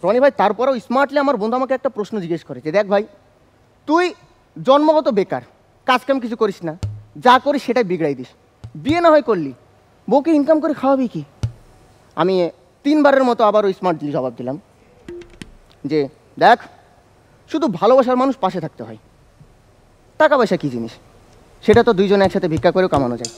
রনি ভাই তারপরেও স্মার্টলি আমার বন্ধু আমাকে একটা প্রশ্ন জিজ্ঞেস করে যে দেখ ভাই তুই জন্মগত বেকার, কাজ কাম কিছু করিস না, যা করিস সেটাই বিগড়াই দিস, বিয়ে না হয় করলি, বউকে ইনকাম করে খাওয়াবি কি? আমি 3 বারের মতো আবার ওই স্মার্টলি জবাব দিলাম যে দেখ শুধু ভালোবাসার মানুষ পাশে থাকতে হয়, টাকা পয়সা কী জিনিস সেটা তো দুইজনে একসাথে ভিক্ষা করেও কামানো যায়।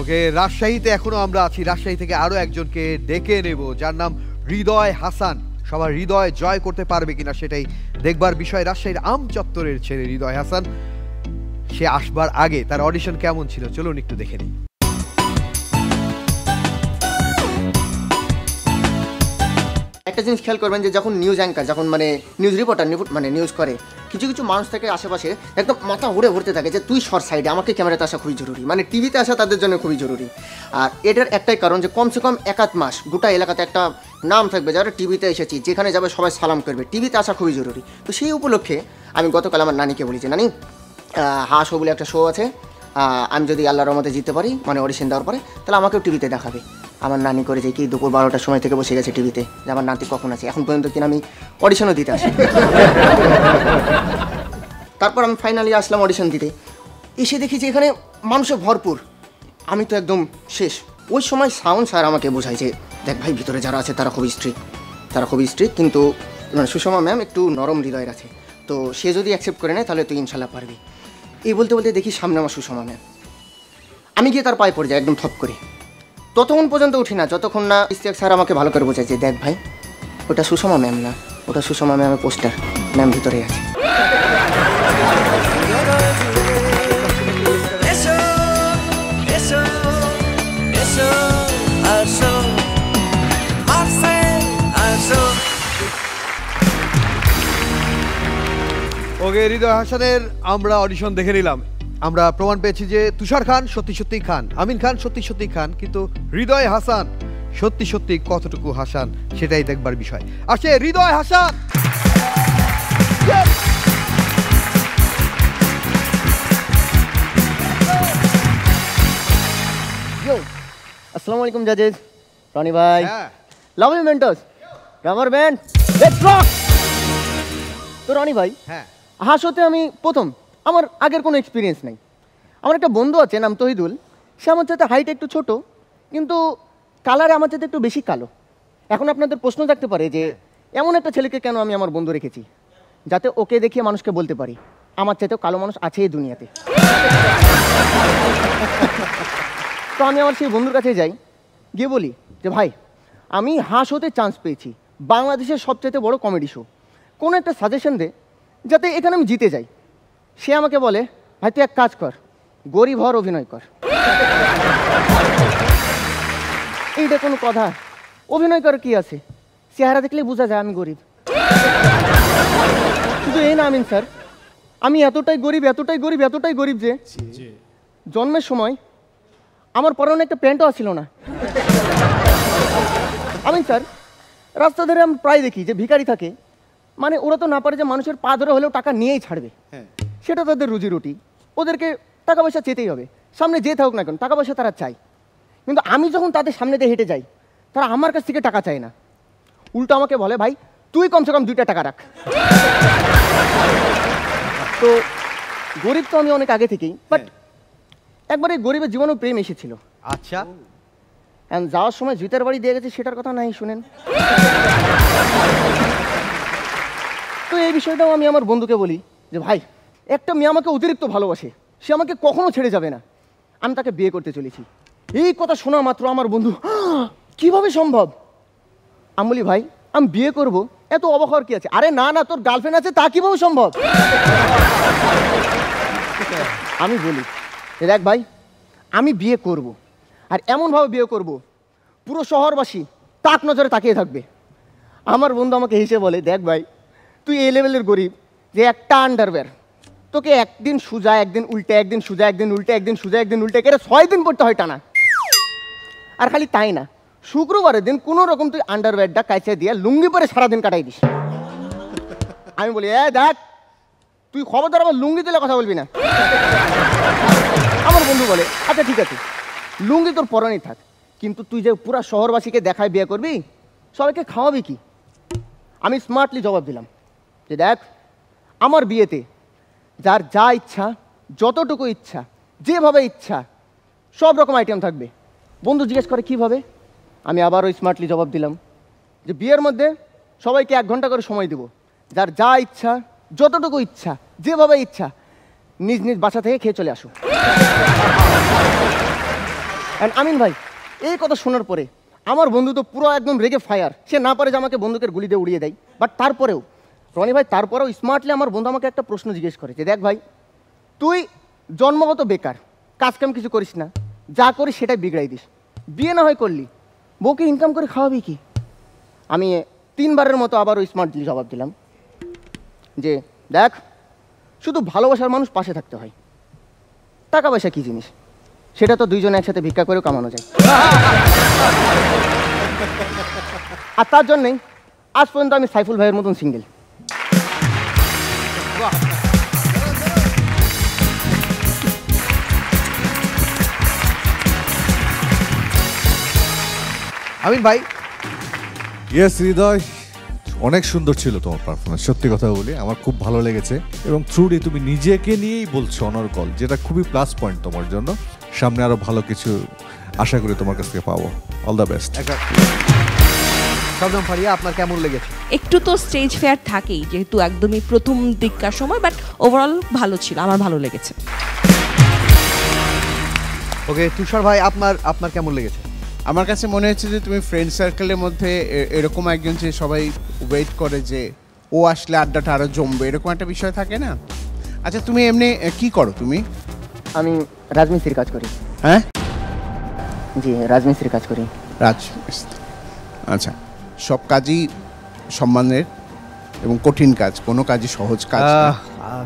ওকে, রাজশাহীতে এখনো আমরা আছি। রাজশাহী থেকে আরো একজনকে ডেকে নেব যার নাম হৃদয় হাসান। সবার হৃদয় জয় করতে পারবে কিনা সেটাই দেখবার বিষয়। রাজশাহীর আম চত্বরের ছেলে হৃদয় হাসান, সে আসবার আগে তার অডিশন কেমন ছিল চলুন একটু দেখে নিই। একটা জিনিস খেয়াল করবেন যে যখন নিউজ অ্যাঙ্কার, যখন মানে নিউজ রিপোর্টার মানে নিউজ করে, কিছু কিছু মানুষ থাকে আশেপাশে একদম মাথা উড়ে ভরতে থাকে যে তুই শর্ট সাইডে, আমাকে ক্যামেরাতে আসা খুবই জরুরি, মানে টিভিতে আসা তাদের জন্য খুবই জরুরি। আর এটার একটাই কারণ যে কমসে কম 1-8 মাস গোটা এলাকাতে একটা নাম থাকবে যারা টিভিতে এসেছি, যেখানে যাবে সবাই সালাম করবে, টিভিতে আসা খুবই জরুরি। তো সেই উপলক্ষে আমি গতকাল আমার নানিকে বলি যে নানি হাঁ শো বলে একটা শো আছে, আমি যদি আল্লাহর রহমতে জিততে পারি, মানে অডিশন দেওয়ার পরে, তাহলে আমাকেও টিভিতে দেখাবে। আমার নানি করে যে কি দুপুর 12টার সময় থেকে বসে গেছে টিভিতে যে আমার নাতি কখন আছে, এখন পর্যন্ত কিনা আমি অডিশনও দিতে আসি। তারপর আমি ফাইনালি আসলাম অডিশন দিতে, এসে দেখি যে এখানে মানুষে ভরপুর, আমি তো একদম শেষ। ওই সময় সাউন্ড স্যার আমাকে বোঝায় যে দেখ ভাই ভিতরে যারা আছে তারা খুবই স্ট্রিক্ট, কিন্তু মানে সুষমা ম্যাম একটু নরম হৃদয়ের আছে, তো সে যদি অ্যাকসেপ্ট করে নেয় তাহলে তুই ইনশাল্লাহ পারবি। এই বলতে বলতে দেখি সামনে আমার সুষমা ম্যাম, আমি গিয়ে তার পায়ে পড়ে যাই একদম থপ করে। ততক্ষণ পর্যন্ত উঠি না যতক্ষণ না ইস্তিয়াক স্যার আমাকে ভালো করে বোঝায় যে দেখ ভাই ওটা সুষমা ম্যাম না, ওটা সুষমা ম্যামের পোস্টার, ম্যাম ভিতরে আছে। ওকে, হৃদয় হাসানের আমরা অডিশন দেখে নিলাম। আমরা প্রমাণ পেয়েছি যে তুষার খান সত্যি সত্যি খান, আমিন খান সত্যি সত্যি খান, কিন্তু হৃদয় হাসান সত্যি সত্যি কতটুকু হাসান সেটাই দেখবার বিষয়। আসে হৃদয় হাসান। আসসালামু আলাইকুম জাজেস, রনি ভাই, লাভলি মেন্টস, রাবার ব্যান্ড, লেটস রক। তো রনি ভাই, হাসোতে আমি প্রথম, আমার আগের কোনো এক্সপিরিয়েন্স নেই। আমার একটা বন্ধু আছে নাম তহিদুল, সে আমার সাথে হাইট একটু ছোট, কিন্তু কালারে আমার সাথে একটু বেশি কালো। এখন আপনাদের প্রশ্ন থাকতে পারে যে এমন একটা ছেলেকে কেন আমি আমার বন্ধু রেখেছি, যাতে ওকে দেখিয়ে মানুষকে বলতে পারি আমার চাইতেও কালো মানুষ আছে এই দুনিয়াতে। তো আমি আমার সেই বন্ধুর কাছে যাই, গিয়ে বলি যে ভাই আমি হাসোতে চান্স পেয়েছি, বাংলাদেশের সবচাইতে বড় কমেডি শো, কোনো একটা সাজেশন দে যাতে এখানে আমি জিতে যাই। সে আমাকে বলে ভাই তুই এক কাজ কর, গরিব হওয়ার অভিনয় কর। এইটা কোনো কথা? অভিনয় করার কি আছে, চেহারা দেখলে বোঝা যায় আমি গরিব। শুধু এই না আমিন স্যার, আমি এতটাই গরিব যে জন্মের সময় আমার পরনে একটা প্যান্টও আসছিল না। আমিন স্যার, রাস্তা ধরে আমি প্রায় দেখি যে ভিখারি থাকে, মানে ওরা তো না পারে যে মানুষের পা ধরে হলেও টাকা নিয়েই ছাড়বে, সেটা তাদের রুজি রুটি, ওদেরকে টাকা পয়সা চেতেই হবে, সামনে যে থাকুক না কেন টাকা পয়সা তারা চায়। কিন্তু আমি যখন তাদের সামনে দিয়ে হেঁটে যাই, তারা আমার কাছ থেকে টাকা চায় না, উল্টো আমাকে বলে ভাই তুই কমসে কম 2টা টাকা রাখ। তো গরিব তো আমি অনেক আগে থেকেই, বাট একবারে গরিবের জীবনেও প্রেম এসেছিল। আচ্ছা, যাওয়ার সময় জুতার বাড়ি দিয়ে গেছে সেটার কথা নাই শুনেন। তো এই বিষয়টাও আমি আমার বন্ধুকে বলি যে ভাই একটা মেয়ে আমাকে অতিরিক্ত ভালোবাসে, সে আমাকে কখনো ছেড়ে যাবে না, আমি তাকে বিয়ে করতে চলেছি। এই কথা শোনা মাত্র আমার বন্ধু কিভাবে সম্ভব? আমি বলি ভাই আমি বিয়ে করব, এত অবাক হওয়ার কি আছে? আরে না না, তোর গার্লফ্রেন্ড আছে, তা কিভাবে সম্ভব? আমি বলি দেখ ভাই আমি বিয়ে করব, আর এমনভাবে বিয়ে করব পুরো শহরবাসী তাক নজরে তাকিয়ে থাকবে। আমার বন্ধু আমাকে হেসে বলে দেখ ভাই তুই এই লেভেলের গরিব যে একটা আন্ডারওয়্যার তোকে একদিন সোজা একদিন উল্টে, একদিন সোজা একদিন উল্টে, একদিন সোজা একদিন উল্টে করে 6 দিন পড়তে হয় টানা। আর খালি তাই না, শুক্রবারের দিন কোনো রকম তুই আন্ডারওয়্যারটা কাইচে দিয়ে লুঙ্গি পরে সারাদিন কাটাই দিস। আমি বলি দেখ তুই খবরদার আমার লুঙ্গি দিলে কথা বলবি না। আমার বন্ধু বলে আচ্ছা ঠিক আছে লুঙ্গি তোর পরনেই থাক, কিন্তু তুই যে পুরা শহরবাসীকে দেখায় বিয়ে করবি সবাইকে খাওয়াবি কি? আমি স্মার্টলি জবাব দিলাম যে দেখ, আমার বিয়েতে যার যা ইচ্ছা, যতটুকু ইচ্ছা, যেভাবে ইচ্ছা সব রকম আইটেম থাকবে। বন্ধু জিজ্ঞেস করে কীভাবে? আমি আবারও স্মার্টলি জবাব দিলাম যে বিয়ের মধ্যে সবাইকে 1 ঘন্টা করে সময় দেব, যার যা ইচ্ছা, যতটুকু ইচ্ছা, যেভাবে ইচ্ছা নিজ নিজ বাসা থেকে খেয়ে চলে আসো। অ্যান্ড আমিন ভাই, এই কথা শোনার পরে আমার বন্ধু তো পুরো একদম রেগে ফায়ার। সে না পারে যে আমাকে বন্দুকের গুলি দিয়ে উড়িয়ে দেয়, বাট তারপরেও রনি ভাই, তারপরেও স্মার্টলি আমার বন্ধু আমাকে একটা প্রশ্ন জিজ্ঞেস করে যে দেখ ভাই, তুই জন্মগত বেকার, কাজকাম কিছু করিস না, যা করিস সেটাই বিগড়াই দিস, বিয়ে না হয় করলি, বউকে ইনকাম করে খাওয়াবি কি? আমি 3 বারের মতো আবারও স্মার্টলি জবাব দিলাম যে দেখ, শুধু ভালোবাসার মানুষ পাশে থাকতে হয়, টাকা পয়সা কী জিনিস সেটা তো দুইজনে একসাথে ভিক্ষা করেও কামানো যায়। আর তার জন্যই আজ পর্যন্ত আমি সাইফুল ভাইয়ের মতন সিঙ্গেল। আমিন ভাই, ইয়েস হৃদয়, অনেক সুন্দর ছিল তোমার পারফরমেন্স, সত্যি কথা বলি আমার খুব ভালো লেগেছে। এবং থ্রুলি তুমি নিজেকে নিয়েই বলছো অনর্গল, যেটা খুবই প্লাস পয়েন্ট তোমার জন্য। সামনে আরো ভালো কিছু আশা করি তোমার কাছ থেকে পাবো। All the best. Shabnam Faria, আপনার কেমন লেগেছে? একটু তো স্টেজ ফেয়ার থাকেই, যেহেতু একদমই প্রথম দিককার সময়, বাট ওভারঅল ভালো ছিল, আমার ভালো লেগেছে। ওকে তুষার ভাই, আপনার কেমন লেগেছে? আমার কাছে মনে হচ্ছে যে তুমি ফ্রেন্ড সার্কেলের মধ্যে এরকম একজন যে সবাই ওয়েট করে যে ও আসলে আড্ডাটা আরও জমবে, এরকম একটা বিষয় থাকে না? আচ্ছা, তুমি এমনি কি করো তুমি? আমি রাজমিস্ত্রির কাজ করি। হ্যাঁ, জি, রাজমিস্ত্রির কাজ করি। রাজমিস্ত্রি। আচ্ছা, সব কাজই সম্মানের এবং কঠিন কাজ, কোনো কাজই সহজ কাজ না।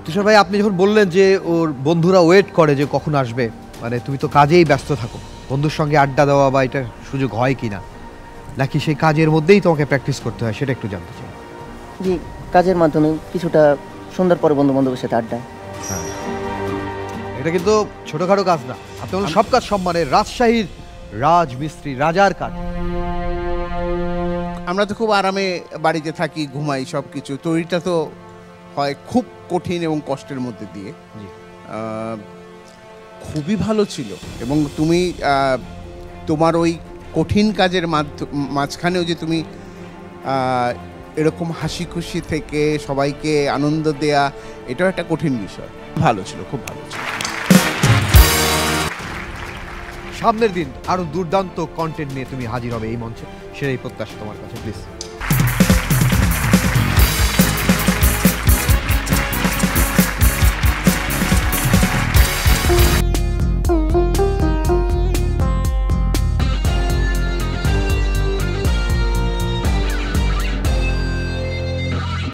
তুষার ভাই, আপনি যখন বললেন যে ওর বন্ধুরা ওয়েট করে যে কখন আসবে, মানে তুমি তো কাজেই ব্যস্ত থাকো, বন্ধুর সঙ্গে আড্ডা দেওয়া বা এটা সুযোগ হয় কি না, নাকি সেই কাজের মধ্যেই তোমাকে প্র্যাকটিস করতে হয়, সেটা একটু জানতে চাই। জি, কাজের মাধ্যমে কিছুটা সুন্দর পরে বন্ধু বান্ধবের সাথে আড্ডা। এটা কিন্তু ছোটখাটো কাজ না, আপনি বলেন সব কাজ সম্মানের, রাজশাহীর রাজমিস্ত্রি, রাজার কাজ। আমরা তো খুব আরামে বাড়িতে থাকি, ঘুমাই, সব কিছু। তো এটা তো হয় খুব কঠিন এবং কষ্টের মধ্যে দিয়ে। জি। খুবই ভালো ছিল। এবং তুমি তোমার ওই কঠিন কাজের মাঝখানেও যে তুমি এরকম হাসি খুশি থেকে সবাইকে আনন্দ দেয়া, এটাও একটা কঠিন বিষয়। ভালো ছিল, খুব ভালো ছিল। সামনের দিন আরো দুর্দান্ত কন্টেন্ট নিয়ে তুমি হাজির হবে এই মঞ্চে, সেটাই প্রত্যাশা তোমার কাছে, প্লিজ।